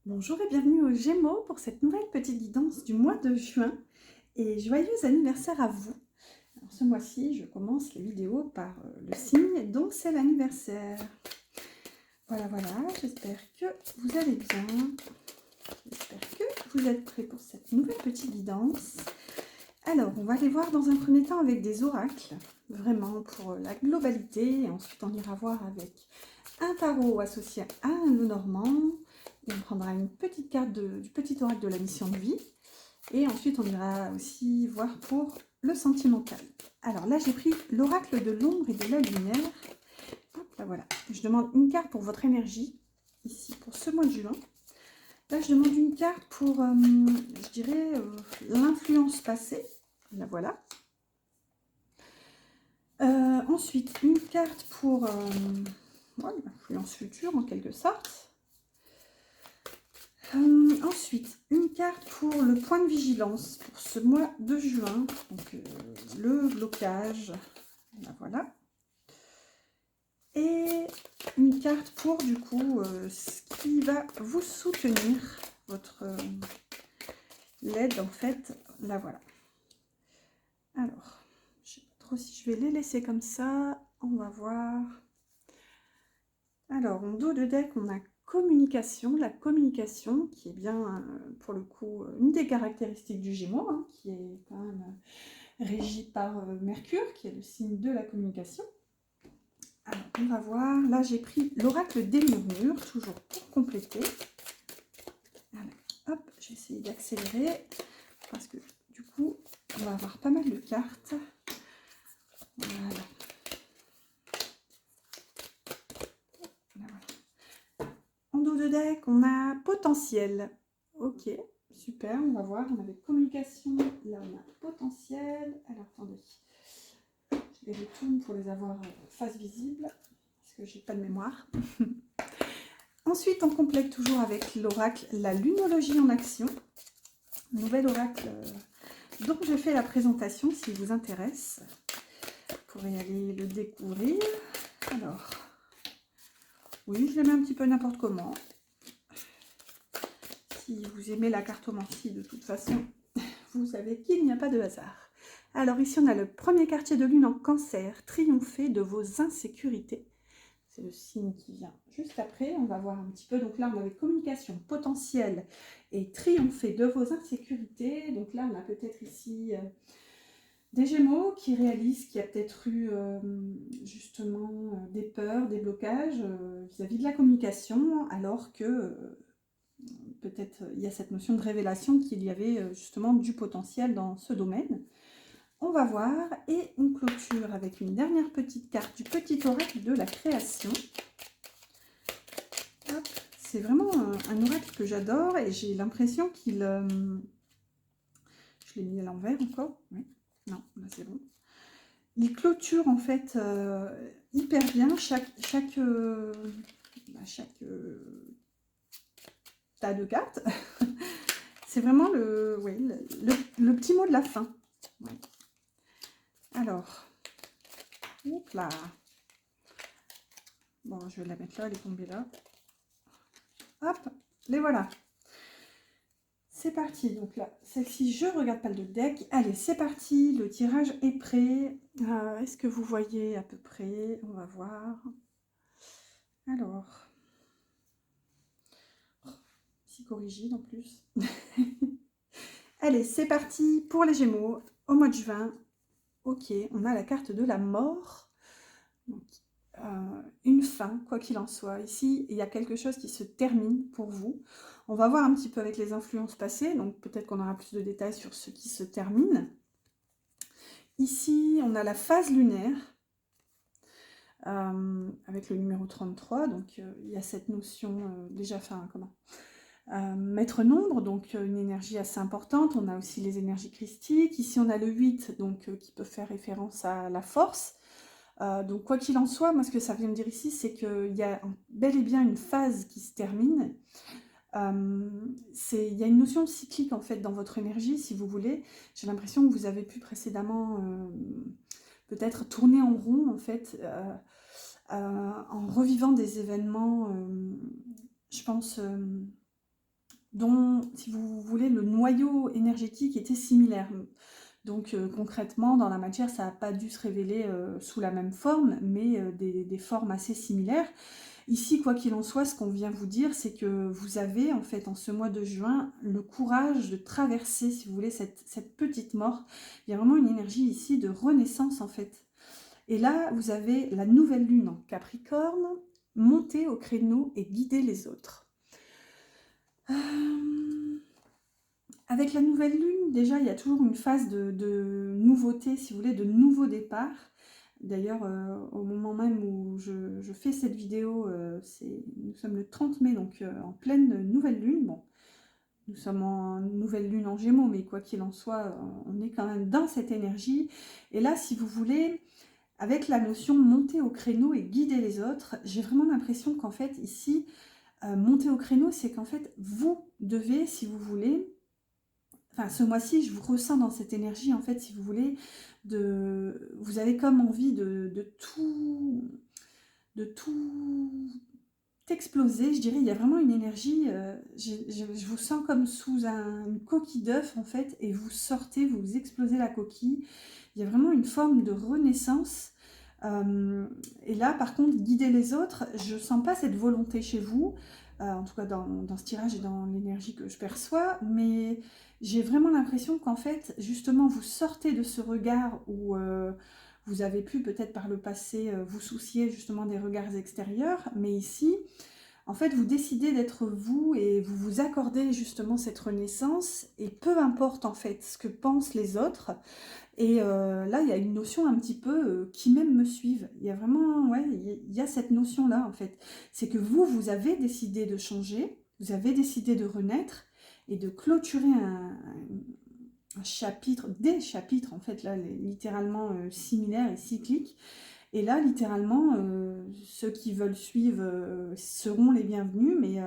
Bonjour et bienvenue aux Gémeaux pour cette nouvelle petite guidance du mois de juin et joyeux anniversaire à vous. Alors ce mois-ci, je commence les vidéos par le signe dont c'est l'anniversaire. Voilà, j'espère que vous allez bien. J'espère que vous êtes prêts pour cette nouvelle petite guidance. Alors, on va aller voir dans un premier temps avec des oracles, vraiment pour la globalité. Et ensuite, on ira voir avec un tarot associé à un Lenormand. Et on prendra une petite carte du petit oracle de la mission de vie. Et ensuite, on ira aussi voir pour le sentimental. Alors là, j'ai pris l'oracle de l'ombre et de la lumière. Hop, là, voilà. Je demande une carte pour votre énergie, ici, pour ce mois de juin. Là, je demande une carte pour, je dirais, l'influence passée. La voilà. Ensuite, une carte pour l'influence future, en quelque sorte. Ensuite, une carte pour le point de vigilance pour ce mois de juin. Donc, le blocage. La voilà. Et une carte pour, du coup, ce qui va vous soutenir, votre l'aide, en fait. La voilà. Alors, je ne sais pas trop si je vais les laisser comme ça. On va voir. Alors, en dos de deck, on a communication. La communication, qui est bien, pour le coup, une des caractéristiques du Gémeaux, hein, qui est quand même régie par Mercure, qui est le signe de la communication. Alors, on va voir. Là, j'ai pris l'oracle des murmures, toujours pour compléter. Alors, hop, je vais essayer d'accélérer, parce que, du coup, on va avoir pas mal de cartes. Voilà. En dos de deck, on a potentiel. Ok, super, on va voir. On avait communication, là on a potentiel. Alors attendez, je les retourne pour les avoir face visible, parce que j'ai pas de mémoire. Ensuite, on complète toujours avec l'oracle, la lunologie en action. Nouvel oracle dont je fais la présentation si vous intéresse. Vous pourrez aller le découvrir. Alors, oui, je le mets un petit peu n'importe comment. Si vous aimez la cartomancie, de toute façon, vous savez qu'il n'y a pas de hasard. Alors ici, on a le premier quartier de lune en cancer, triompher de vos insécurités. C'est le signe qui vient juste après. On va voir un petit peu. Donc là, on avait communication potentielle et triompher de vos insécurités. Donc là, on a peut-être ici des Gémeaux qui réalisent qu'il y a peut-être eu justement des peurs, des blocages vis-à-vis de la communication, alors que peut-être il y a cette notion de révélation qu'il y avait justement du potentiel dans ce domaine. On va voir et on clôture avec une dernière petite carte du petit oracle de la création. C'est vraiment un oracle que j'adore et j'ai l'impression qu'il... je l'ai mis à l'envers encore. Oui. Non, là c'est bon. Il clôture en fait hyper bien chaque tas de cartes. C'est vraiment le petit mot de la fin. Ouais. Alors, hop là. Bon, je vais la mettre là, elle est tombée là. Hop, les voilà. C'est parti. Donc là, celle-ci, je regarde pas le deck. Allez, c'est parti. Le tirage est prêt. Est-ce que vous voyez à peu près? On va voir. Alors, psychorigide en plus. Allez, c'est parti pour les Gémeaux au mois de juin. Ok, on a la carte de la mort. Donc, une fin, quoi qu'il en soit. Ici, il y a quelque chose qui se termine pour vous. On va voir un petit peu avec les influences passées, donc peut-être qu'on aura plus de détails sur ce qui se termine. Ici, on a la phase lunaire, avec le numéro 33, donc il y a cette notion, déjà, enfin, comment maître nombre, donc une énergie assez importante. On a aussi les énergies christiques. Ici, on a le 8, donc qui peut faire référence à la force. Donc quoi qu'il en soit, moi ce que ça vient me dire ici, c'est qu'il y a bel et bien une phase qui se termine. Il y a une notion cyclique en fait dans votre énergie, si vous voulez. J'ai l'impression que vous avez pu précédemment peut-être tourner en rond en fait, en revivant des événements, je pense, dont, si vous voulez, le noyau énergétique était similaire. Donc concrètement, dans la matière, ça n'a pas dû se révéler sous la même forme, mais des formes assez similaires. Ici, quoi qu'il en soit, ce qu'on vient vous dire, c'est que vous avez, en fait, en ce mois de juin, le courage de traverser, si vous voulez, cette petite mort. Il y a vraiment une énergie ici de renaissance, en fait. Et là, vous avez la nouvelle lune en Capricorne, monter au créneau et guider les autres. Avec la nouvelle lune, déjà, il y a toujours une phase de nouveauté, si vous voulez, de nouveau départ. D'ailleurs, au moment même où je fais cette vidéo, nous sommes le 30 mai, donc en pleine nouvelle lune. Bon, nous sommes en nouvelle lune en Gémeaux, mais quoi qu'il en soit, on est quand même dans cette énergie. Et là, si vous voulez, avec la notion monter au créneau et guider les autres, j'ai vraiment l'impression qu'en fait, ici, monter au créneau, c'est qu'en fait, vous devez, si vous voulez, enfin, ce mois-ci, je vous ressens dans cette énergie, en fait, si vous voulez, vous avez comme envie de tout exploser, je dirais. Il y a vraiment une énergie, je vous sens comme sous une coquille d'œuf, en fait, et vous sortez, vous explosez la coquille. Il y a vraiment une forme de renaissance. Et là, par contre, guider les autres, je ne sens pas cette volonté chez vous, en tout cas dans ce tirage et dans l'énergie que je perçois, mais j'ai vraiment l'impression qu'en fait, justement, vous sortez de ce regard où vous avez pu peut-être par le passé vous soucier justement des regards extérieurs, mais ici, en fait, vous décidez d'être vous et vous vous accordez justement cette renaissance, et peu importe en fait ce que pensent les autres. Et là, il y a une notion un petit peu qui même me suivent. Il y a vraiment, ouais, il y a cette notion-là en fait. C'est que vous avez décidé de changer, vous avez décidé de renaître et de clôturer un chapitre, des chapitres en fait, là, littéralement similaires et cycliques. Et là, littéralement, ceux qui veulent suivre seront les bienvenus, mais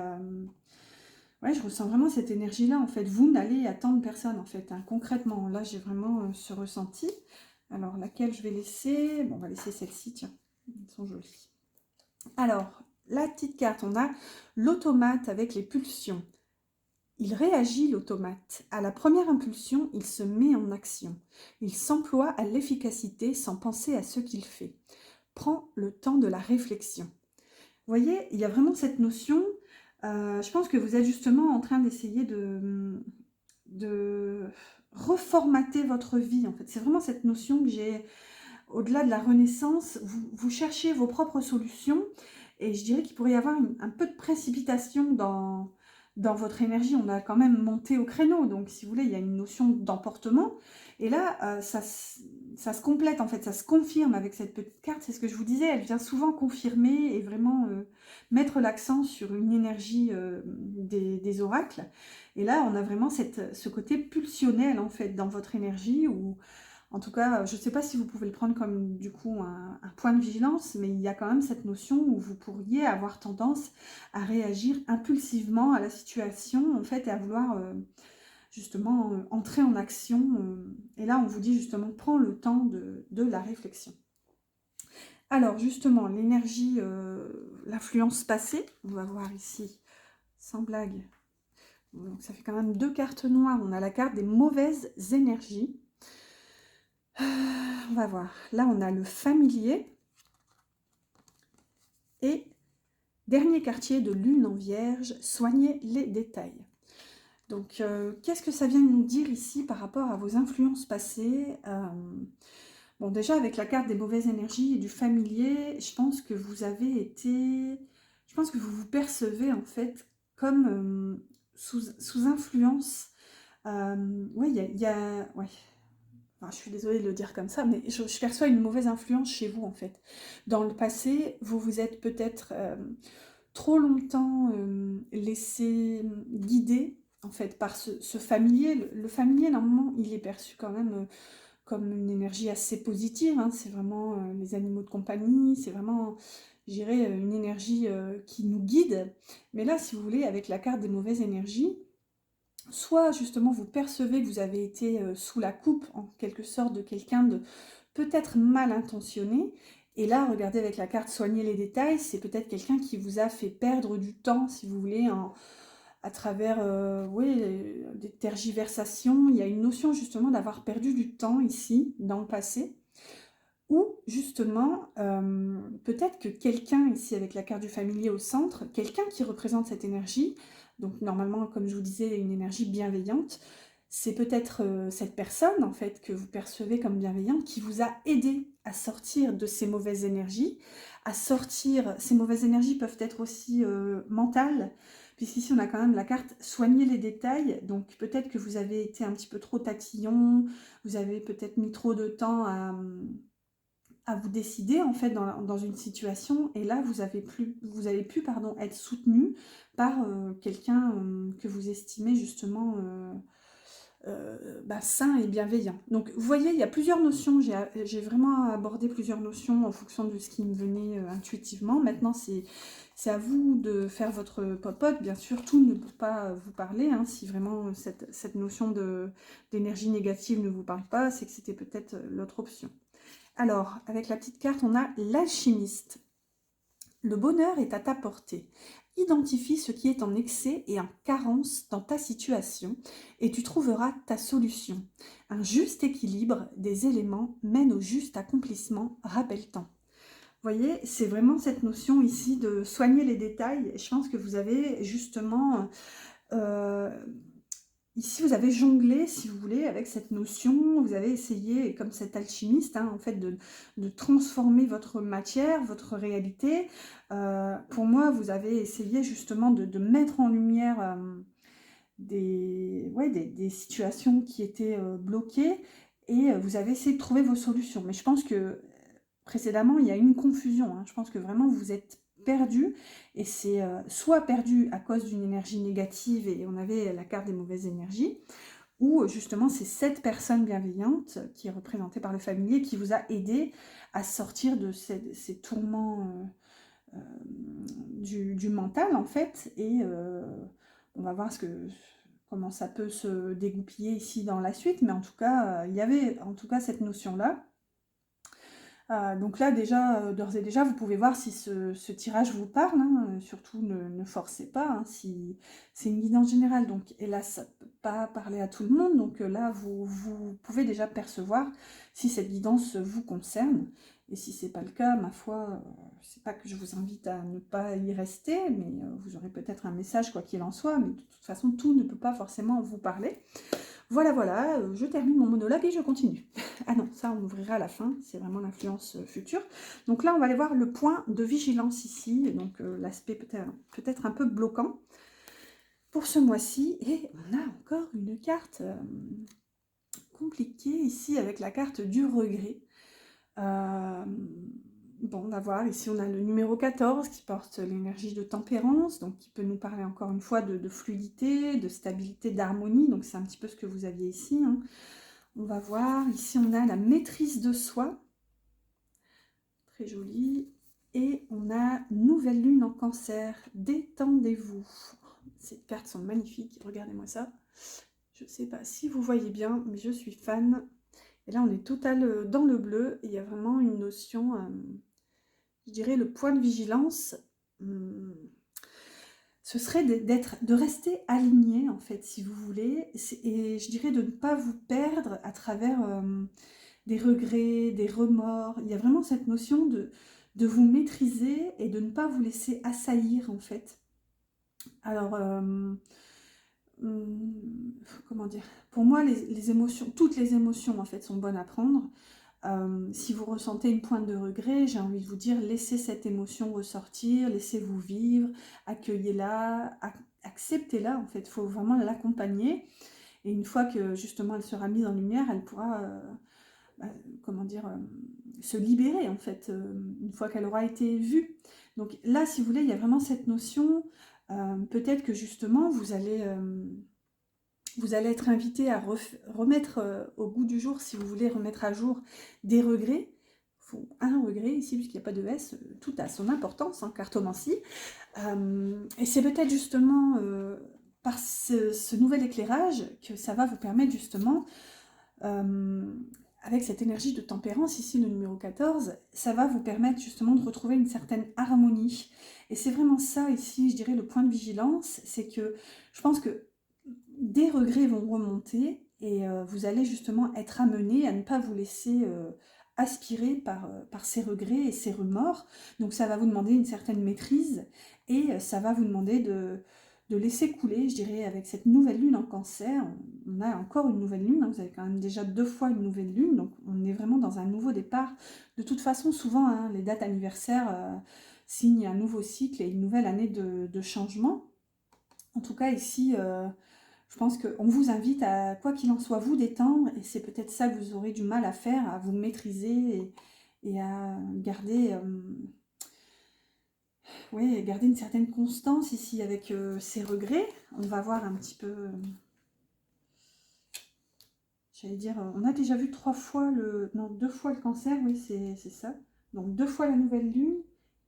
ouais, je ressens vraiment cette énergie-là, en fait. Vous n'allez attendre personne, en fait, hein, concrètement. Là, j'ai vraiment ce ressenti. Alors, laquelle je vais laisser? Bon, on va laisser celle-ci, tiens. Elles sont jolies. Alors, la petite carte, on a l'automate avec les pulsions. Il réagit, l'automate. À la première impulsion, il se met en action. Il s'emploie à l'efficacité sans penser à ce qu'il fait. Prend le temps de la réflexion. Vous voyez, il y a vraiment cette notion, je pense que vous êtes justement en train d'essayer de reformater votre vie, en fait. C'est vraiment cette notion que j'ai, au-delà de la renaissance, vous cherchez vos propres solutions, et je dirais qu'il pourrait y avoir un peu de précipitation dans votre énergie. On a quand même monté au créneau, donc si vous voulez, il y a une notion d'emportement, et là, ça se complète, en fait, ça se confirme avec cette petite carte. C'est ce que je vous disais, elle vient souvent confirmer et vraiment mettre l'accent sur une énergie des oracles. Et là, on a vraiment ce côté pulsionnel, en fait, dans votre énergie, où en tout cas, je ne sais pas si vous pouvez le prendre comme du coup un point de vigilance, mais il y a quand même cette notion où vous pourriez avoir tendance à réagir impulsivement à la situation, en fait, et à vouloir justement entrer en action. Et là, on vous dit justement, prends le temps de la réflexion. Alors justement, l'énergie, l'influence passée, on va voir ici, sans blague. Donc ça fait quand même 2 cartes noires. On a la carte des mauvaises énergies. On va voir. Là, on a le familier. Et dernier quartier de lune en vierge, soignez les détails. Donc, qu'est-ce que ça vient de nous dire ici par rapport à vos influences passées? Bon, déjà, avec la carte des mauvaises énergies et du familier, je pense que vous avez été... Je pense que vous vous percevez, en fait, comme sous influence. Ouais, ouais. Enfin, je suis désolée de le dire comme ça, mais je perçois une mauvaise influence chez vous, en fait. Dans le passé, vous vous êtes peut-être trop longtemps laissé guider, en fait, par ce familier. Le familier, normalement, il est perçu quand même comme une énergie assez positive, hein. C'est vraiment les animaux de compagnie, c'est vraiment, je dirais, une énergie qui nous guide. Mais là, si vous voulez, avec la carte des mauvaises énergies, soit justement vous percevez que vous avez été sous la coupe en quelque sorte de quelqu'un de peut-être mal intentionné, et là regardez avec la carte soigner les détails, c'est peut-être quelqu'un qui vous a fait perdre du temps, si vous voulez, à travers oui, des tergiversations. Il y a une notion justement d'avoir perdu du temps ici, dans le passé. Ou justement, peut-être que quelqu'un ici avec la carte du familier au centre, quelqu'un qui représente cette énergie, donc normalement, comme je vous disais, une énergie bienveillante, c'est peut-être cette personne en fait que vous percevez comme bienveillante qui vous a aidé à sortir de ces mauvaises énergies, à sortir, ces mauvaises énergies peuvent être aussi mentales, puisqu'ici on a quand même la carte soigner les détails, donc peut-être que vous avez été un petit peu trop tatillon, vous avez peut-être mis trop de temps à vous décider en fait dans une situation, et là vous avez pu pardon, être soutenu par quelqu'un que vous estimez justement sain et bienveillant. Donc vous voyez, il y a plusieurs notions, j'ai vraiment abordé plusieurs notions en fonction de ce qui me venait intuitivement. Maintenant c'est à vous de faire votre popote, bien sûr tout ne peut pas vous parler, hein. Si vraiment cette notion d'énergie négative ne vous parle pas, c'est que c'était peut-être l'autre option. Alors, avec la petite carte, on a l'alchimiste. Le bonheur est à ta portée. Identifie ce qui est en excès et en carence dans ta situation et tu trouveras ta solution. Un juste équilibre des éléments mène au juste accomplissement, rappelle-t'en. Vous voyez, c'est vraiment cette notion ici de soigner les détails. Je pense que vous avez justement... ici, vous avez jonglé, si vous voulez, avec cette notion, vous avez essayé, comme cet alchimiste, hein, en fait, de transformer votre matière, votre réalité. Pour moi, vous avez essayé justement de mettre en lumière des situations qui étaient bloquées, et vous avez essayé de trouver vos solutions. Mais je pense que précédemment, il y a une confusion, hein. Je pense que vraiment, vous êtes perdu, et c'est soit perdu à cause d'une énergie négative, et on avait la carte des mauvaises énergies, ou justement c'est cette personne bienveillante qui est représentée par le familier qui vous a aidé à sortir de ces tourments du mental en fait, et on va voir comment ça peut se dégoupiller ici dans la suite, mais en tout cas il y avait en tout cas cette notion là. Donc là déjà, d'ores et déjà, vous pouvez voir si ce tirage vous parle, hein. Surtout ne forcez pas, hein, si c'est une guidance générale, donc hélas ça ne peut pas parler à tout le monde, donc là vous pouvez déjà percevoir si cette guidance vous concerne, et si c'est pas le cas, ma foi, c'est pas que je vous invite à ne pas y rester, mais vous aurez peut-être un message quoi qu'il en soit, mais de toute façon tout ne peut pas forcément vous parler. Voilà, voilà, je termine mon monologue et je continue. Ah non, ça on ouvrira à la fin, c'est vraiment l'influence future. Donc là, on va aller voir le point de vigilance ici, donc l'aspect peut-être un peu bloquant pour ce mois-ci. Et on a encore une carte compliquée ici avec la carte du regret. Bon, on va voir, ici on a le numéro 14 qui porte l'énergie de tempérance, donc qui peut nous parler encore une fois de fluidité, de stabilité, d'harmonie, donc c'est un petit peu ce que vous aviez ici, hein. On va voir, ici on a la maîtrise de soi, très jolie, et on a nouvelle lune en cancer, détendez-vous. Ces cartes sont magnifiques, regardez-moi ça. Je ne sais pas si vous voyez bien, mais je suis fan. Et là on est total dans le bleu, et il y a vraiment une notion... je dirais le point de vigilance, ce serait de rester aligné en fait, si vous voulez, et je dirais de ne pas vous perdre à travers des regrets, des remords. Il y a vraiment cette notion de vous maîtriser et de ne pas vous laisser assaillir en fait. Alors, comment dire, pour moi les émotions, toutes les émotions en fait sont bonnes à prendre. Si vous ressentez une pointe de regret, j'ai envie de vous dire, laissez cette émotion ressortir, laissez-vous vivre, accueillez-la, acceptez-la en fait, il faut vraiment l'accompagner, et une fois que justement elle sera mise en lumière, elle pourra, comment dire, se libérer en fait, une fois qu'elle aura été vue. Donc là, si vous voulez, il y a vraiment cette notion, peut-être que justement vous allez être invité à remettre au goût du jour, si vous voulez remettre à jour des regrets. Un regret ici, puisqu'il n'y a pas de S, tout a son importance en cartomancie. Et c'est peut-être justement par ce nouvel éclairage que ça va vous permettre justement avec cette énergie de tempérance, ici le numéro 14, ça va vous permettre justement de retrouver une certaine harmonie. Et c'est vraiment ça ici, je dirais, le point de vigilance, c'est que je pense que des regrets vont remonter et vous allez justement être amené à ne pas vous laisser aspirer par ces regrets et ces remords. Donc ça va vous demander une certaine maîtrise et ça va vous demander de laisser couler, je dirais, avec cette nouvelle lune en cancer. On a encore une nouvelle lune, hein, vous avez quand même déjà 2 fois une nouvelle lune, donc on est vraiment dans un nouveau départ. De toute façon, souvent, hein, les dates anniversaires signent un nouveau cycle et une nouvelle année de changement. En tout cas, ici, je pense qu'on vous invite à, quoi qu'il en soit, vous détendre, et c'est peut-être ça que vous aurez du mal à faire, à vous maîtriser et à garder, ouais, garder une certaine constance ici avec ces regrets. On va voir un petit peu, j'allais dire, on a déjà vu 3 fois non, 2 fois le cancer, oui, c'est ça. Donc 2 fois la nouvelle lune,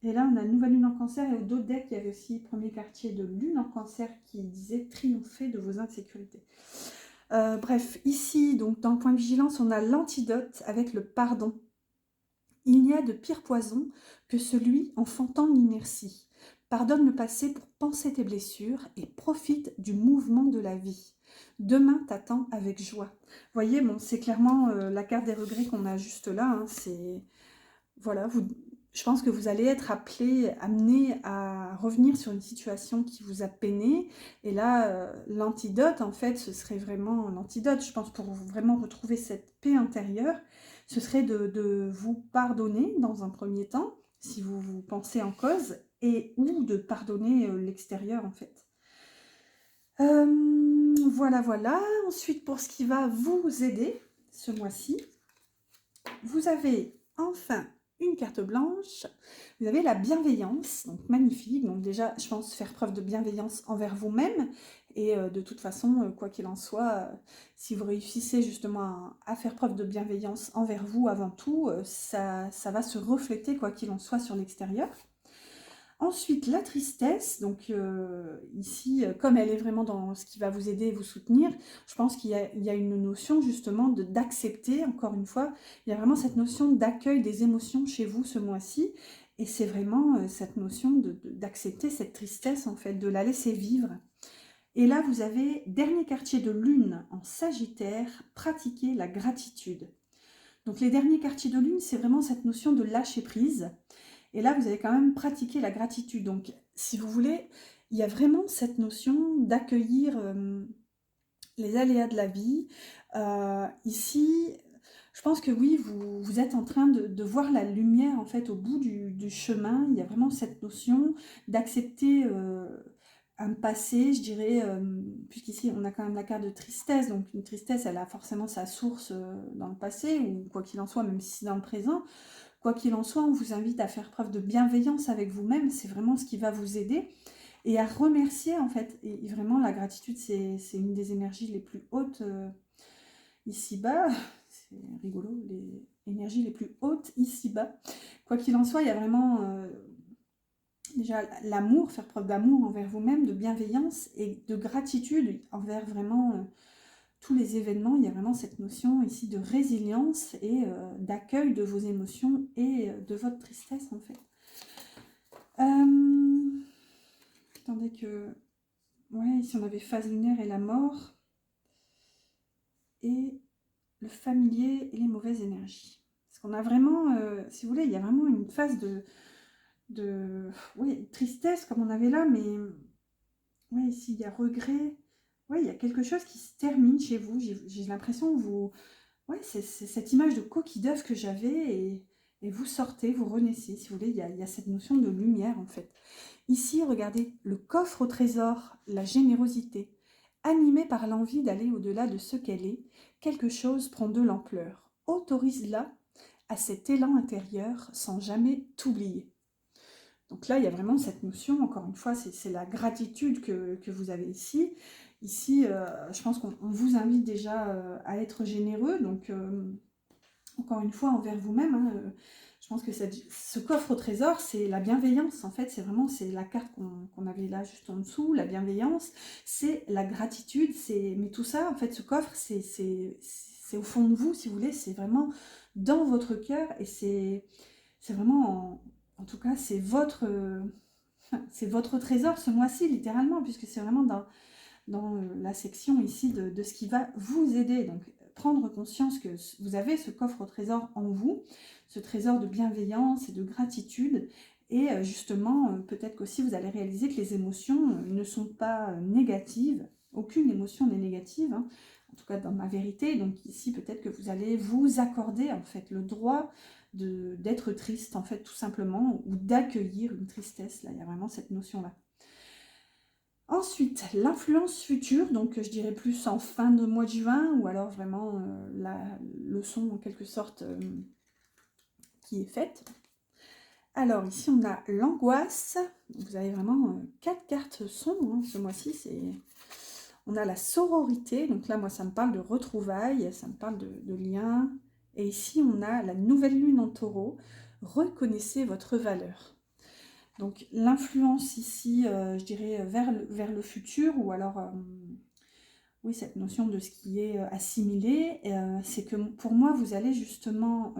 et là on a la nouvelle lune en cancer, et au dos deck, il y avait aussi le premier quartier de lune en cancer qui disait triompher de vos insécurités. Bref, ici, donc dans le point de vigilance, on a l'antidote avec le pardon. Il n'y a de pire poison que celui enfantant l'inertie. Pardonne le passé pour penser tes blessures et profite du mouvement de la vie. Demain t'attend avec joie. Vous voyez, bon, c'est clairement la carte des regrets qu'on a juste là. Hein, c'est voilà, je pense que vous allez être amené à revenir sur une situation qui vous a peiné. Et là, l'antidote, en fait, ce serait vraiment l'antidote, je pense, pour vraiment retrouver cette paix intérieure, ce serait de vous pardonner dans un premier temps, si vous vous pensez en cause, et ou de pardonner l'extérieur, en fait. Voilà, voilà. Ensuite, pour ce qui va vous aider ce mois-ci, vous avez enfin une carte blanche, vous avez la bienveillance, donc magnifique, donc déjà je pense faire preuve de bienveillance envers vous-même, et de toute façon, quoi qu'il en soit, si vous réussissez justement à faire preuve de bienveillance envers vous avant tout, ça va se refléter quoi qu'il en soit sur l'extérieur. Ensuite, la tristesse, donc ici, comme elle est vraiment dans ce qui va vous aider et vous soutenir, je pense qu'il y a une notion justement d'accepter, encore une fois, il y a vraiment cette notion d'accueil des émotions chez vous ce mois-ci, et c'est vraiment cette notion d'accepter cette tristesse, en fait, de la laisser vivre. Et là, vous avez, dernier quartier de lune en Sagittaire, pratiquer la gratitude. Donc les derniers quartiers de lune, c'est vraiment cette notion de lâcher prise. Et là, vous avez quand même pratiqué la gratitude. Donc, si vous voulez, il y a vraiment cette notion d'accueillir les aléas de la vie. Ici, je pense que oui, vous êtes en train de voir la lumière, en fait, au bout du chemin. Il y a vraiment cette notion d'accepter un passé, je dirais, puisqu'ici, on a quand même la carte de tristesse. Donc, une tristesse, elle a forcément sa source dans le passé, ou quoi qu'il en soit, même si c'est dans le présent. Quoi qu'il en soit, on vous invite à faire preuve de bienveillance avec vous-même, c'est vraiment ce qui va vous aider. Et à remercier, en fait. Et vraiment, la gratitude, c'est une des énergies les plus hautes ici-bas. C'est rigolo, les énergies les plus hautes ici-bas. Quoi qu'il en soit, il y a vraiment déjà l'amour, faire preuve d'amour envers vous-même, de bienveillance et de gratitude envers vraiment tous les événements. Il y a vraiment cette notion ici de résilience et d'accueil de vos émotions et de votre tristesse, en fait. Attendez que... Ouais, ici on avait phase lunaire et la mort. Et le familier et les mauvaises énergies. Parce qu'on a vraiment, si vous voulez, il y a vraiment une phase oui, tristesse comme on avait là, mais ouais, ici il y a regret. Ouais, il y a quelque chose qui se termine chez vous. J'ai l'impression que vous... Ouais, c'est cette image de coquille d'œuf que j'avais et vous sortez, vous renaissez, si vous voulez, il y a cette notion de lumière en fait. Ici, regardez, le coffre au trésor, la générosité. Animée par l'envie d'aller au-delà de ce qu'elle est, quelque chose prend de l'ampleur. Autorise-la à cet élan intérieur sans jamais t'oublier. Donc là, il y a vraiment cette notion, encore une fois, c'est la gratitude que vous avez ici. Ici, je pense qu'on vous invite déjà à être généreux, donc encore une fois, envers vous-même. Hein, je pense que ce coffre au trésor, c'est la bienveillance, en fait, c'est la carte qu'on avait là juste en dessous, la bienveillance, c'est la gratitude, mais tout ça, en fait, ce coffre, c'est c'est au fond de vous, si vous voulez, c'est vraiment dans votre cœur et c'est vraiment, en tout cas, c'est votre trésor ce mois-ci, littéralement, puisque c'est vraiment dans la section ici de ce qui va vous aider. Donc, prendre conscience que vous avez ce coffre au trésor en vous, ce trésor de bienveillance et de gratitude. Et justement, peut-être qu'aussi vous allez réaliser que les émotions ne sont pas négatives. Aucune émotion n'est négative, hein, en tout cas dans ma vérité. Donc ici, peut-être que vous allez vous accorder en fait le droit d'être triste, en fait, tout simplement, ou d'accueillir une tristesse. Là, il y a vraiment cette notion-là. Ensuite, l'influence future, donc je dirais plus en fin de mois de juin, ou alors vraiment la leçon en quelque sorte qui est faite. Alors ici on a l'angoisse, vous avez vraiment 4 cartes sombres, hein, ce mois-ci, on a la sororité, donc là moi ça me parle de retrouvailles, ça me parle de liens, et ici on a la nouvelle lune en taureau, reconnaissez votre valeur. Donc l'influence ici, je dirais, vers le futur, ou alors, oui, cette notion de ce qui est assimilé, c'est que pour moi, vous allez justement,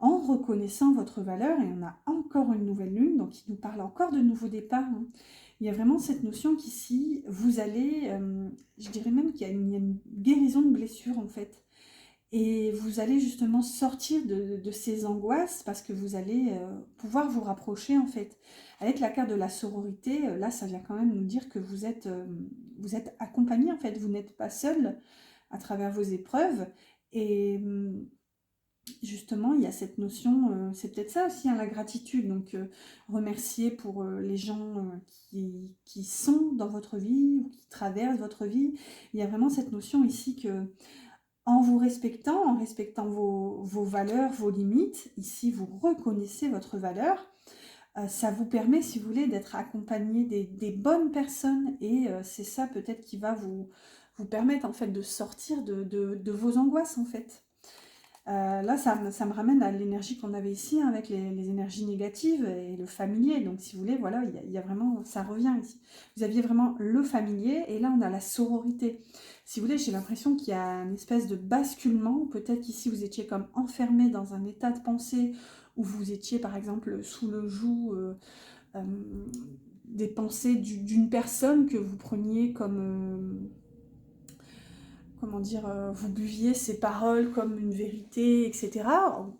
en reconnaissant votre valeur, et on a encore une nouvelle lune, donc qui nous parle encore de nouveaux départs, hein. Il y a vraiment cette notion qu'ici, vous allez, je dirais même qu'il y a une guérison de blessures, en fait. Et vous allez justement sortir de ces angoisses parce que vous allez pouvoir vous rapprocher en fait. Avec la carte de la sororité, là ça vient quand même nous dire que vous êtes accompagné en fait, vous n'êtes pas seul à travers vos épreuves. Et justement il y a cette notion, c'est peut-être ça aussi, hein, la gratitude, donc remercier pour les gens qui sont dans votre vie ou qui traversent votre vie. Il y a vraiment cette notion ici que en vous respectant, en respectant vos valeurs, vos limites, ici vous reconnaissez votre valeur, ça vous permet, si vous voulez, d'être accompagné des bonnes personnes et c'est ça peut-être qui va vous permettre en fait de sortir de vos angoisses en fait. Là, ça me ramène à l'énergie qu'on avait ici, hein, avec les énergies négatives et le familier. Donc, si vous voulez, voilà, il y a vraiment, ça revient ici. Vous aviez vraiment le familier et là, on a la sororité. Si vous voulez, j'ai l'impression qu'il y a une espèce de basculement. Peut-être qu'ici, vous étiez comme enfermé dans un état de pensée où vous étiez, par exemple, sous le joug euh, des pensées d'une personne que vous preniez comme... comment dire, vous buviez ces paroles comme une vérité, etc.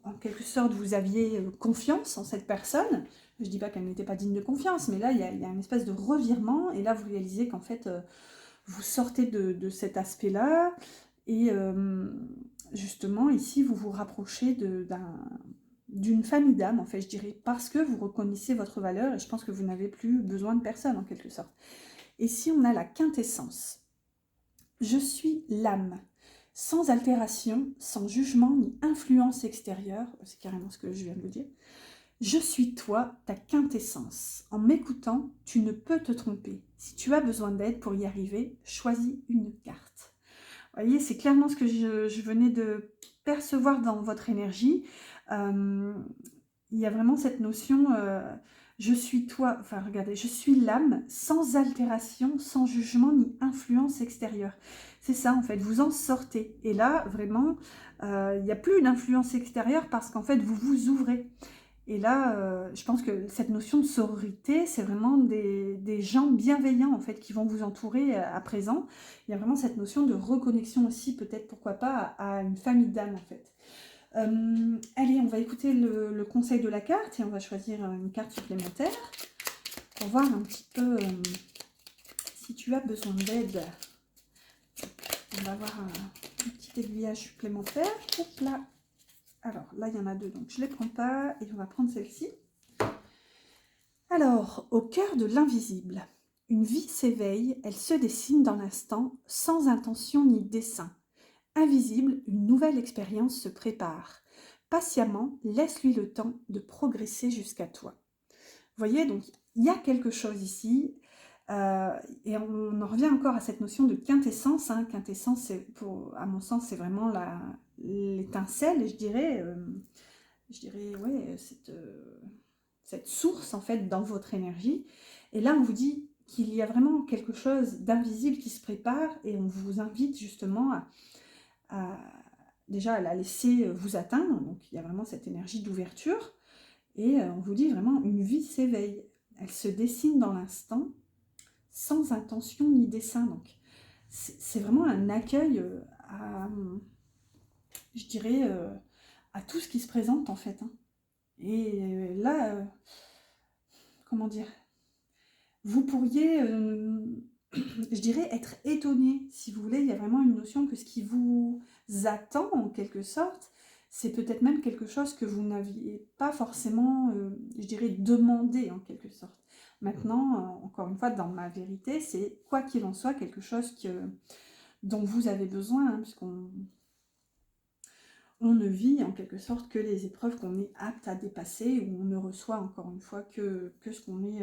En quelque sorte, vous aviez confiance en cette personne. Je ne dis pas qu'elle n'était pas digne de confiance, mais là, il y a une espèce de revirement, et là, vous réalisez qu'en fait, vous sortez de cet aspect-là, et justement, ici, vous vous rapprochez d'une famille d'âme, en fait, je dirais, parce que vous reconnaissez votre valeur, et je pense que vous n'avez plus besoin de personne, en quelque sorte. Et si on a la quintessence, je suis l'âme, sans altération, sans jugement ni influence extérieure, c'est carrément ce que je viens de vous dire. Je suis toi, ta quintessence. En m'écoutant, tu ne peux te tromper. Si tu as besoin d'aide pour y arriver, choisis une carte. Vous voyez, c'est clairement ce que je venais de percevoir dans votre énergie. Il y a vraiment cette notion, je suis toi, enfin regardez, je suis l'âme sans altération, sans jugement ni influence extérieure. C'est ça en fait, vous en sortez. Et là, vraiment, il n'y a plus d'influence extérieure parce qu'en fait, vous vous ouvrez. Et là, je pense que cette notion de sororité, c'est vraiment des gens bienveillants en fait qui vont vous entourer à présent. Il y a vraiment cette notion de reconnexion aussi, peut-être pourquoi pas, à une famille d'âmes en fait. Allez, on va écouter le conseil de la carte et on va choisir une carte supplémentaire pour voir un petit peu si tu as besoin d'aide. On va avoir un petit aiguillage supplémentaire. Hop là. Alors là, il y en a deux, donc je ne les prends pas et on va prendre celle-ci. Alors, au cœur de l'invisible, une vie s'éveille, elle se dessine dans l'instant, sans intention ni dessein. Invisible, une nouvelle expérience se prépare. Patiemment, laisse-lui le temps de progresser jusqu'à toi. Vous voyez, donc il y a quelque chose ici, et on en revient encore à cette notion de quintessence. Hein. Quintessence, à mon sens, c'est vraiment l'étincelle, je dirais ouais, cette source en fait dans votre énergie. Et là, on vous dit qu'il y a vraiment quelque chose d'invisible qui se prépare, et on vous invite justement déjà à la laisser vous atteindre. Donc il y a vraiment cette énergie d'ouverture. Et on vous dit vraiment, une vie s'éveille. Elle se dessine dans l'instant, sans intention ni dessein. Donc c'est vraiment un accueil à, je dirais, à tout ce qui se présente en fait. Hein. Et là, comment dire, vous pourriez, je dirais, être étonné, si vous voulez. Il y a vraiment une notion que ce qui vous attend, en quelque sorte, c'est peut-être même quelque chose que vous n'aviez pas forcément, je dirais, demandé, en quelque sorte. Maintenant, encore une fois, dans ma vérité, c'est, quoi qu'il en soit, quelque chose dont vous avez besoin, hein, puisqu'on ne vit, en quelque sorte, que les épreuves qu'on est apte à dépasser, ou on ne reçoit, encore une fois, que ce qu'on est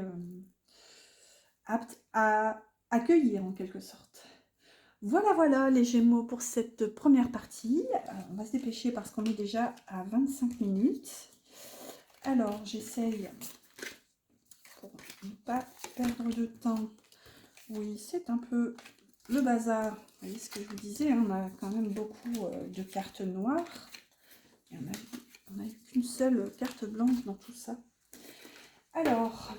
apte à accueillir en quelque sorte. Voilà, voilà les Gémeaux pour cette première partie. On va se dépêcher parce qu'on est déjà à 25 minutes. Alors, j'essaye, pour ne pas perdre de temps. Oui, c'est un peu le bazar. Vous voyez ce que je vous disais, hein, on a quand même beaucoup de cartes noires. Et on n'a qu'une seule carte blanche dans tout ça. Alors,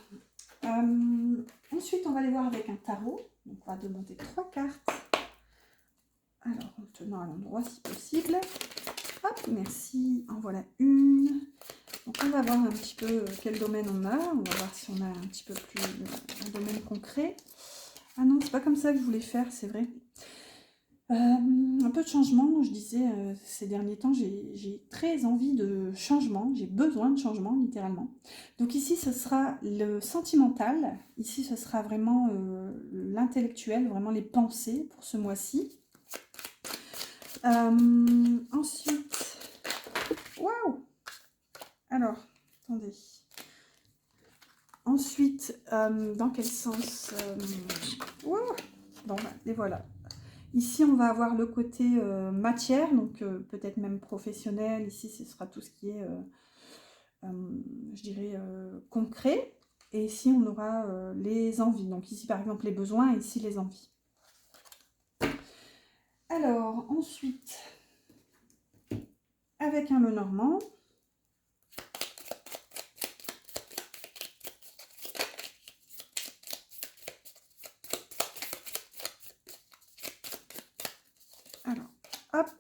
ensuite, on va aller voir avec un tarot. Donc, on va demander 3 cartes. Alors, en tenant à l'endroit si possible. Hop, merci. En voilà une. Donc, on va voir un petit peu quel domaine on a. On va voir si on a un petit peu plus un domaine concret. Ah non, c'est pas comme ça que je voulais faire, c'est vrai. Un peu de changement, je disais, ces derniers temps, j'ai très envie de changement, j'ai besoin de changement, littéralement. Donc ici, ce sera le sentimental, ici, ce sera vraiment l'intellectuel, vraiment les pensées pour ce mois-ci. Ensuite, waouh! Alors, attendez. Ensuite, dans quel sens wow. Bon, bah, et voilà. Ici, on va avoir le côté matière, donc peut-être même professionnel. Ici, ce sera tout ce qui est, je dirais, concret. Et ici, on aura les envies. Donc ici, par exemple, les besoins, et ici, les envies. Alors, ensuite, avec un Lenormand. Alors, hop.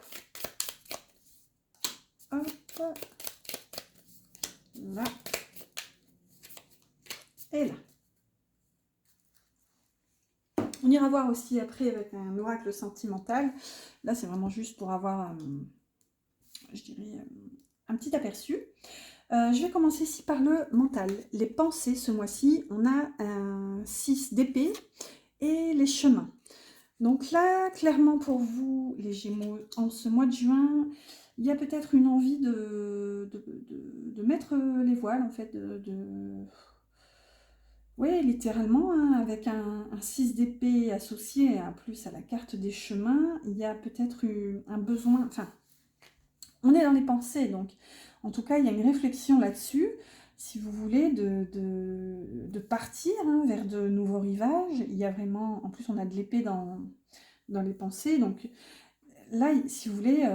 Hop. Là. Et là. On ira voir aussi après avec un oracle sentimental. Là, c'est vraiment juste pour avoir, je dirais, un petit aperçu. Je vais commencer ici par le mental. Les pensées, ce mois-ci, on a un 6 d'épée et les chemins. Donc là, clairement pour vous, les Gémeaux, en ce mois de juin, il y a peut-être une envie de mettre les voiles, en fait, oui, littéralement, hein, avec un 6 d'épée associé en plus à la carte des chemins, il y a peut-être eu un besoin, enfin, on est dans les pensées, donc en tout cas, il y a une réflexion là-dessus, si vous voulez, de partir hein, vers de nouveaux rivages. Il y a vraiment, en plus on a de l'épée dans les pensées, donc là, si vous voulez,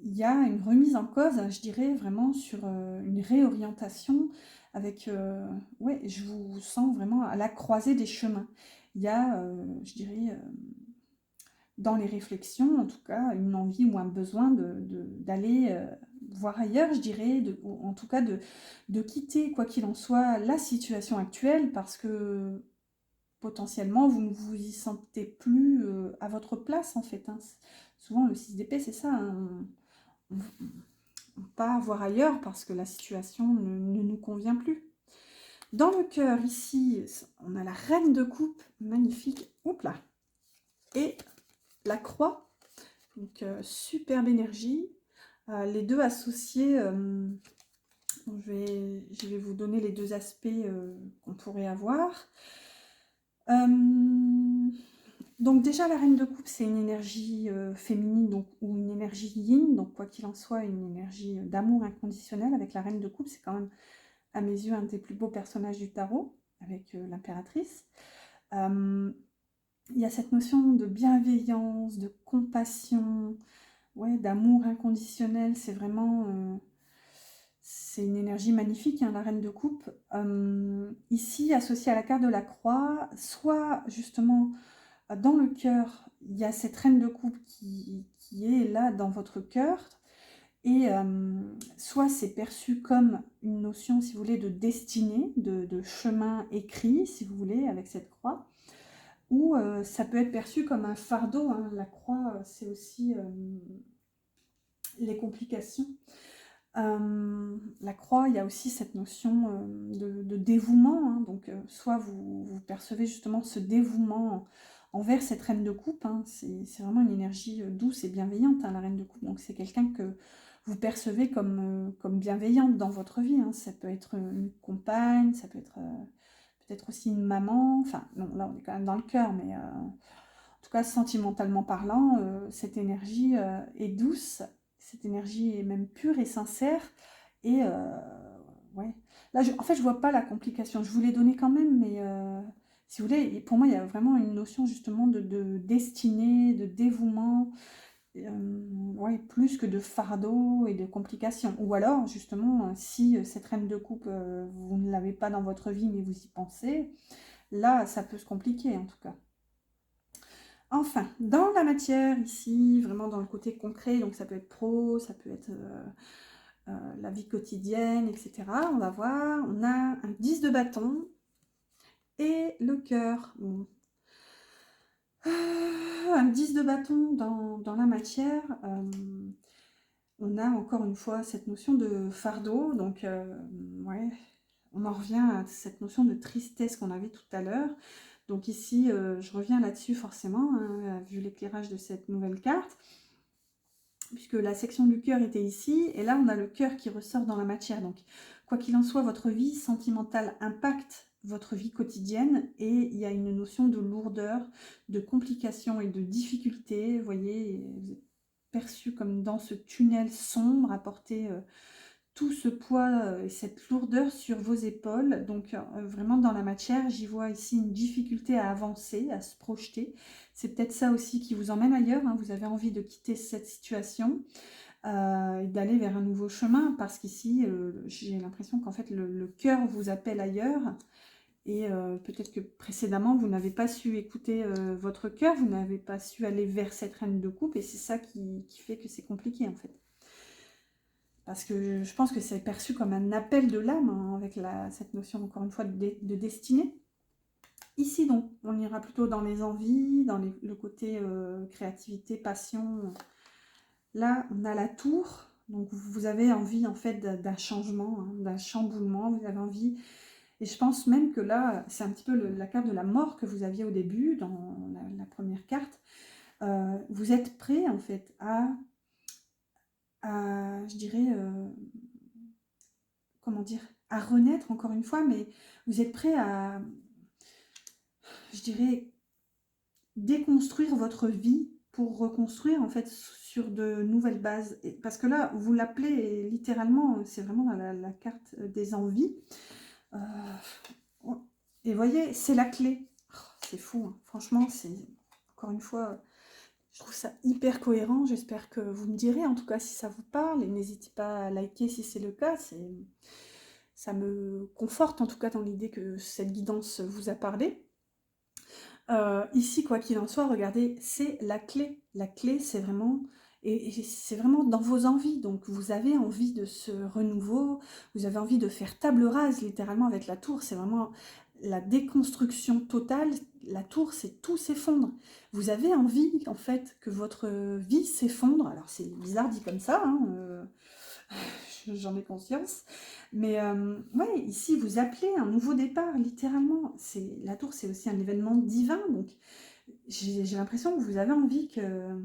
il y a une remise en cause, je dirais, vraiment sur une réorientation avec, ouais, je vous sens vraiment à la croisée des chemins. Il y a, je dirais, dans les réflexions, en tout cas, une envie ou un besoin d'aller voir ailleurs, je dirais, ou en tout cas de quitter, quoi qu'il en soit, la situation actuelle, parce que potentiellement, vous ne vous y sentez plus à votre place, en fait. Hein. Souvent, le 6 d'épée, c'est ça. Hein. On part voir ailleurs parce que la situation ne nous convient plus. Dans le cœur, ici, on a la reine de coupe, magnifique. Oups là. Et la croix, donc superbe énergie. Les deux associés, je vais vous donner les deux aspects qu'on pourrait avoir. Donc déjà, la reine de coupe, c'est une énergie féminine donc, ou une énergie yin, donc quoi qu'il en soit, une énergie d'amour inconditionnel. Avec la reine de coupe, c'est quand même, à mes yeux, un des plus beaux personnages du tarot, avec l'impératrice. Il y a cette notion de bienveillance, de compassion, ouais, d'amour inconditionnel. C'est vraiment... c'est une énergie magnifique, hein, la reine de coupe. Ici, associée à la carte de la croix, soit justement dans le cœur, il y a cette reine de coupe qui est là dans votre cœur. Et soit c'est perçu comme une notion, si vous voulez, de destinée, de chemin écrit, si vous voulez, avec cette croix. Ou ça peut être perçu comme un fardeau, hein. La croix, c'est aussi les complications. La croix, il y a aussi cette notion de dévouement, hein. Donc soit vous percevez justement ce dévouement envers cette reine de coupe, hein. C'est vraiment une énergie douce et bienveillante, hein, la reine de coupe. Donc c'est quelqu'un que vous percevez comme bienveillante dans votre vie, hein. Ça peut être une compagne, ça peut être peut-être aussi une maman. Enfin, non, là on est quand même dans le cœur, mais en tout cas sentimentalement parlant, cette énergie est douce. Cette énergie est même pure et sincère. Et ouais. Là, en fait, je vois pas la complication. Je vous l'ai donné quand même, mais si vous voulez, pour moi, il y a vraiment une notion justement de destinée, de dévouement, ouais, plus que de fardeau et de complications. Ou alors, justement, si cette reine de coupe, vous ne l'avez pas dans votre vie, mais vous y pensez, là, ça peut se compliquer en tout cas. Enfin, dans la matière ici, vraiment dans le côté concret, donc ça peut être pro, ça peut être la vie quotidienne, etc. On va voir, on a un 10 de bâton et le cœur. Bon. Un 10 de bâton dans la matière, on a encore une fois cette notion de fardeau, donc ouais, on en revient à cette notion de tristesse qu'on avait tout à l'heure. Donc ici, je reviens là-dessus forcément, hein, vu l'éclairage de cette nouvelle carte, puisque la section du cœur était ici, et là on a le cœur qui ressort dans la matière. Donc quoi qu'il en soit, votre vie sentimentale impacte votre vie quotidienne, et il y a une notion de lourdeur, de complication et de difficulté. Vous voyez, vous êtes perçu comme dans ce tunnel sombre, à porter tout ce poids et cette lourdeur sur vos épaules. Donc vraiment dans la matière, j'y vois ici une difficulté à avancer, à se projeter. C'est peut-être ça aussi qui vous emmène ailleurs, hein. Vous avez envie de quitter cette situation et d'aller vers un nouveau chemin, parce qu'ici, j'ai l'impression qu'en fait le cœur vous appelle ailleurs. Et peut-être que précédemment, vous n'avez pas su écouter votre cœur, vous n'avez pas su aller vers cette reine de coupe, et c'est ça qui fait que c'est compliqué en fait. Parce que je pense que c'est perçu comme un appel de l'âme, hein, avec cette notion, encore une fois, de destinée. Ici, donc, on ira plutôt dans les envies, dans le côté créativité, passion. Là, on a la tour. Donc, vous avez envie, en fait, d'un changement, hein, d'un chamboulement. Vous avez envie... Et je pense même que là, c'est un petit peu la carte de la mort que vous aviez au début, dans la première carte. Vous êtes prêt, en fait, je dirais... comment dire, à renaître encore une fois, mais vous êtes prêt à, je dirais, déconstruire votre vie pour reconstruire en fait sur de nouvelles bases. Parce que là, vous l'appelez littéralement, c'est vraiment dans la carte des envies. Euh, et voyez, c'est la clé. Oh, c'est fou, hein. Franchement, c'est encore une fois, je trouve ça hyper cohérent. J'espère que vous me direz en tout cas si ça vous parle, et n'hésitez pas à liker si c'est le cas. Ça me conforte en tout cas dans l'idée que cette guidance vous a parlé. Ici, quoi qu'il en soit, regardez, c'est la clé. La clé, c'est vraiment... Et c'est vraiment dans vos envies. Donc vous avez envie de ce renouveau, vous avez envie de faire table rase littéralement avec la tour. C'est vraiment la déconstruction totale. La tour, c'est tout s'effondre. Vous avez envie en fait que votre vie s'effondre. Alors c'est bizarre dit comme ça, hein, j'en ai conscience. Mais ouais, ici, vous appelez un nouveau départ, littéralement. La tour, c'est aussi un événement divin. Donc, j'ai l'impression que vous avez envie que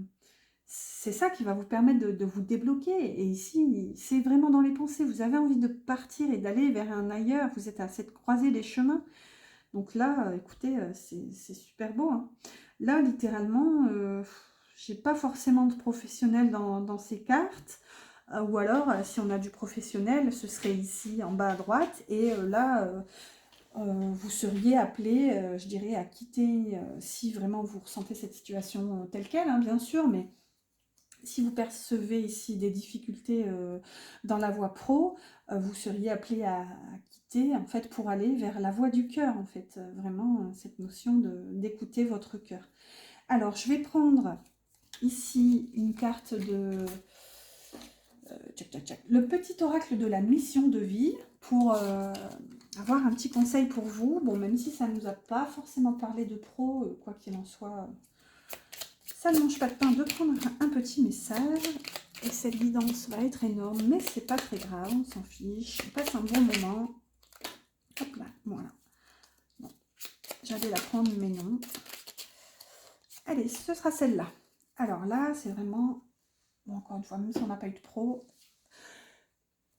c'est ça qui va vous permettre de vous débloquer. Et ici, c'est vraiment dans les pensées. Vous avez envie de partir et d'aller vers un ailleurs. Vous êtes à cette croisée des chemins. Donc là, écoutez, c'est super beau, hein. Là, littéralement, j'ai pas forcément de professionnel dans ces cartes. Ou alors, si on a du professionnel, ce serait ici en bas à droite. Et là, vous seriez appelé, je dirais, à quitter, si vraiment vous ressentez cette situation telle qu'elle, hein, bien sûr. Mais si vous percevez ici des difficultés dans la voie pro, vous seriez appelé à quitter en fait pour aller vers la voie du cœur en fait, vraiment cette notion d'écouter votre cœur. Alors je vais prendre ici une carte de le petit oracle de la mission de vie pour avoir un petit conseil pour vous. Bon, même si ça ne nous a pas forcément parlé de pro, quoi qu'il en soit, ça ne mange pas de pain de prendre un petit message. Et cette guidance va être énorme, mais c'est pas très grave, on s'en fiche. On passe un bon moment. Hop là, voilà. Bon, j'allais la prendre, mais non. Allez, ce sera celle-là. Alors là, c'est vraiment... Bon, encore une fois, même si on n'a pas eu de pro,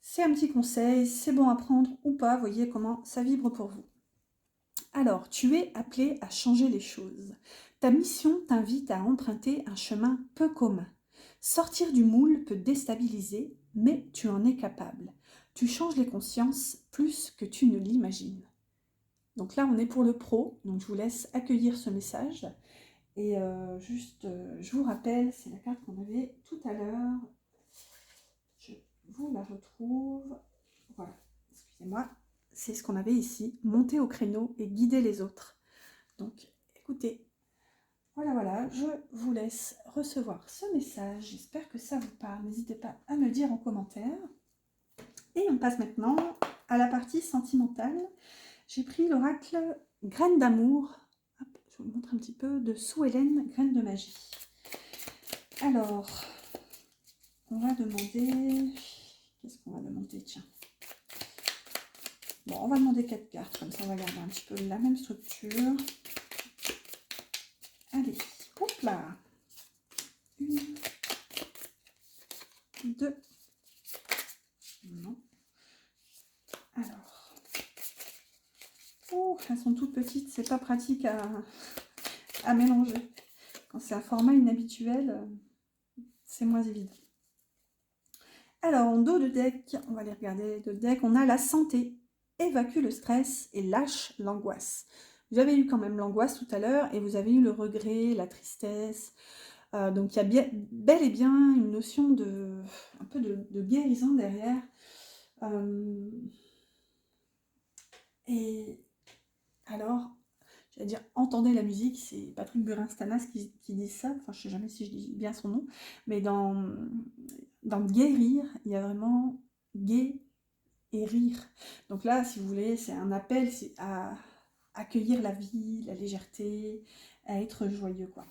c'est un petit conseil, c'est bon à prendre ou pas, voyez comment ça vibre pour vous. Alors, tu es appelé à changer les choses. Ta mission t'invite à emprunter un chemin peu commun. Sortir du moule peut déstabiliser, mais tu en es capable. Tu changes les consciences plus que tu ne l'imagines. Donc là, on est pour le pro, donc je vous laisse accueillir ce message. Et je vous rappelle, c'est la carte qu'on avait tout à l'heure. Je vous la retrouve. Voilà, excusez-moi. C'est ce qu'on avait ici. Monter au créneau et guider les autres. Donc, écoutez. Voilà, je vous laisse recevoir ce message. J'espère que ça vous parle. N'hésitez pas à me le dire en commentaire. Et on passe maintenant à la partie sentimentale. J'ai pris l'oracle Graine d'amour. Je vous montre un petit peu de Sue Ellen, Graine de magie. Alors, on va demander... Qu'est-ce qu'on va demander? Tiens. Bon, on va demander 4 cartes, comme ça on va garder un petit peu la même structure. Allez, hop là. 1, 2. Non. Alors. Oh, elles sont toutes petites, c'est pas pratique à mélanger. Quand c'est un format inhabituel, c'est moins évident. Alors, en dos de deck, on va les regarder de deck, on a la santé. Évacue le stress et lâche l'angoisse. Vous avez eu quand même l'angoisse tout à l'heure et vous avez eu le regret, la tristesse. Donc il y a bien, bel et bien une notion de un peu de guérison derrière. Et alors, j'allais dire, entendez la musique, c'est Patrick Burin-Stanas qui dit ça, enfin je sais jamais si je dis bien son nom, mais dans guérir, il y a vraiment gai et rire. Donc là, si vous voulez, c'est un appel, c'est à accueillir la vie, la légèreté, à être joyeux, quoi.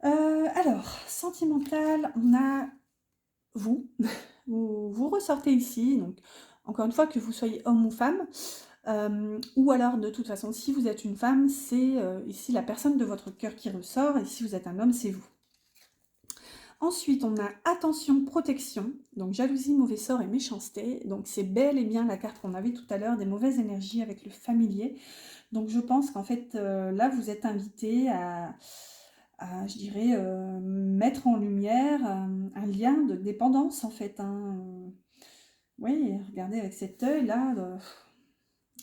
Alors, sentimental, on a vous. Vous ressortez ici, donc encore une fois, que vous soyez homme ou femme, ou alors de toute façon, si vous êtes une femme, c'est ici la personne de votre cœur qui ressort, et si vous êtes un homme, c'est vous. Ensuite, on a attention, protection, donc jalousie, mauvais sort et méchanceté. Donc c'est bel et bien la carte qu'on avait tout à l'heure, des mauvaises énergies avec le familier. Donc je pense qu'en fait, là, vous êtes invité à je dirais, mettre en lumière un lien de dépendance, en fait. Hein. Oui, regardez avec cet œil-là,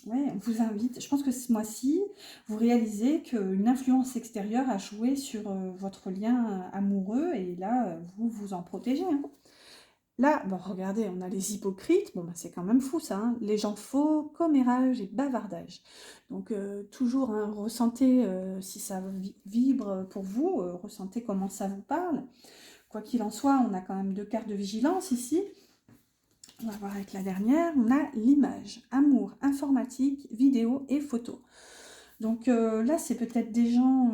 ouais, on vous invite. Je pense que ce mois-ci, vous réalisez qu'une influence extérieure a joué sur votre lien amoureux et là, vous vous en protégez. Hein. Là, bon, regardez, on a les hypocrites. Bon, bah, c'est quand même fou ça. Hein. Les gens faux, commérage et bavardage. Donc, toujours, hein, ressentez si ça vibre pour vous, ressentez comment ça vous parle. Quoi qu'il en soit, on a quand même 2 cartes de vigilance ici. On va voir avec la dernière, on a l'image, amour, informatique, vidéo et photo. Donc là, c'est peut-être des gens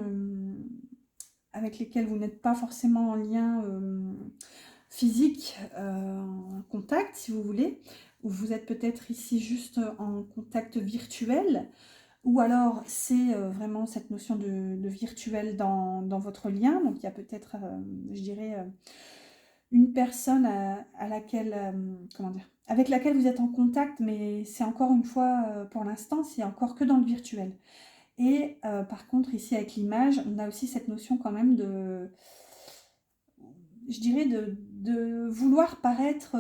avec lesquels vous n'êtes pas forcément en lien physique, en contact, si vous voulez. Ou vous êtes peut-être ici juste en contact virtuel. Ou alors, c'est vraiment cette notion de virtuel dans votre lien. Donc, il y a peut-être, je dirais... une personne à laquelle, comment dire, avec laquelle vous êtes en contact, mais c'est encore une fois, pour l'instant, c'est encore que dans le virtuel. Et par contre, ici, avec l'image, on a aussi cette notion quand même de, je dirais, de vouloir paraître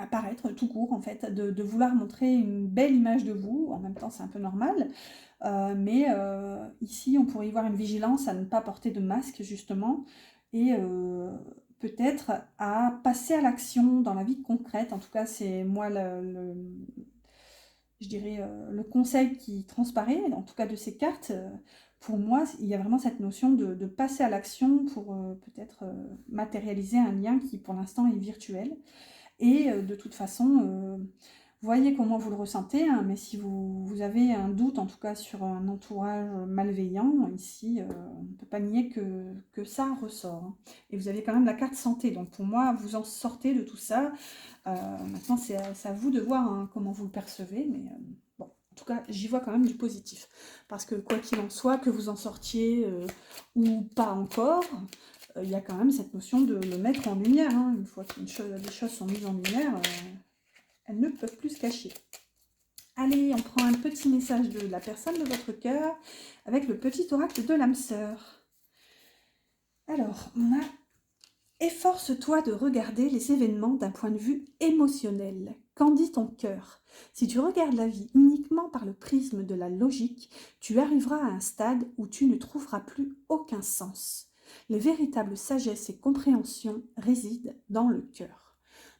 paraître tout court, en fait, de vouloir montrer une belle image de vous. En même temps, c'est un peu normal. Mais ici, on pourrait y voir une vigilance à ne pas porter de masque, justement, et peut-être à passer à l'action dans la vie concrète. En tout cas, c'est moi je dirais, le conseil qui transparaît, en tout cas de ces cartes. Pour moi, il y a vraiment cette notion de passer à l'action pour peut-être matérialiser un lien qui, pour l'instant, est virtuel. Et de toute façon, voyez comment vous le ressentez, hein, mais si vous avez un doute, en tout cas sur un entourage malveillant, ici, on ne peut pas nier que ça ressort, hein. Et vous avez quand même la carte santé, donc pour moi, vous en sortez de tout ça. Maintenant, c'est à vous de voir, hein, comment vous le percevez, mais bon, en tout cas, j'y vois quand même du positif. Parce que quoi qu'il en soit, que vous en sortiez ou pas encore, il y a quand même cette notion de le mettre en lumière, hein. Une fois que les choses sont mises en lumière, elles ne peuvent plus se cacher. Allez, on prend un petit message de la personne de votre cœur avec le petit oracle de l'âme sœur. Alors, on a « Efforce-toi de regarder les événements d'un point de vue émotionnel. Qu'en dit ton cœur? Si tu regardes la vie uniquement par le prisme de la logique, tu arriveras à un stade où tu ne trouveras plus aucun sens. Les véritables sagesse et compréhension résident dans le cœur. »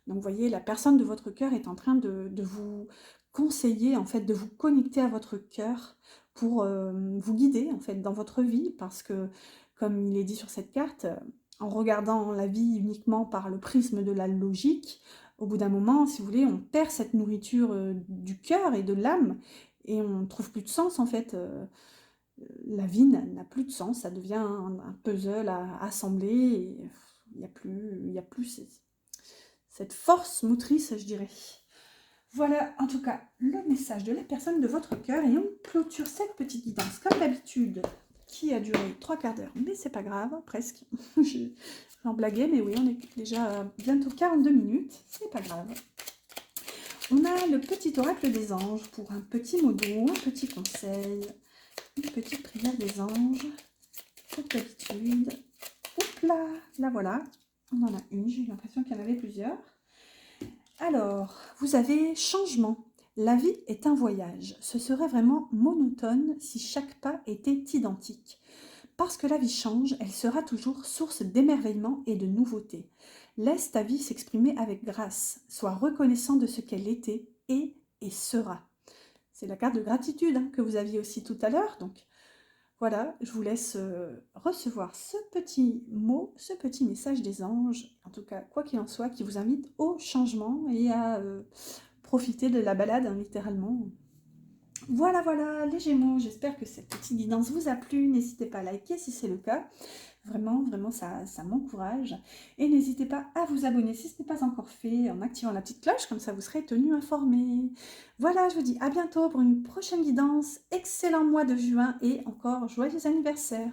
Donc vous voyez, la personne de votre cœur est en train de vous conseiller, en fait, de vous connecter à votre cœur pour vous guider, en fait, dans votre vie, parce que, comme il est dit sur cette carte, en regardant la vie uniquement par le prisme de la logique, au bout d'un moment, si vous voulez, on perd cette nourriture du cœur et de l'âme, et on ne trouve plus de sens, en fait. La vie n'a plus de sens, ça devient un puzzle à assembler, et il y a plus cette force motrice, je dirais. Voilà, en tout cas, le message de la personne de votre cœur, et on clôture cette petite guidance, comme d'habitude, qui a duré 3/4 d'heure, mais c'est pas grave, presque. J'en blaguais, mais oui, on est déjà à bientôt 42 minutes, c'est pas grave. On a le petit oracle des anges pour un petit mot doux, un petit conseil, une petite prière des anges, comme d'habitude. Hop là, là voilà, on en a une, j'ai eu l'impression qu'il y en avait plusieurs. Alors, vous avez changement. La vie est un voyage. Ce serait vraiment monotone si chaque pas était identique. Parce que la vie change, elle sera toujours source d'émerveillement et de nouveautés. Laisse ta vie s'exprimer avec grâce. Sois reconnaissant de ce qu'elle était et sera. C'est la carte de gratitude, hein, que vous aviez aussi tout à l'heure. Donc voilà, je vous laisse recevoir ce petit mot, ce petit message des anges, en tout cas, quoi qu'il en soit, qui vous invite au changement et à profiter de la balade, hein, littéralement. Voilà, voilà, les Gémeaux, j'espère que cette petite guidance vous a plu. N'hésitez pas à liker si c'est le cas. Vraiment, vraiment, ça m'encourage. Et n'hésitez pas à vous abonner si ce n'est pas encore fait, en activant la petite cloche, comme ça vous serez tenu informé. Voilà, je vous dis à bientôt pour une prochaine guidance. Excellent mois de juin et encore joyeux anniversaire.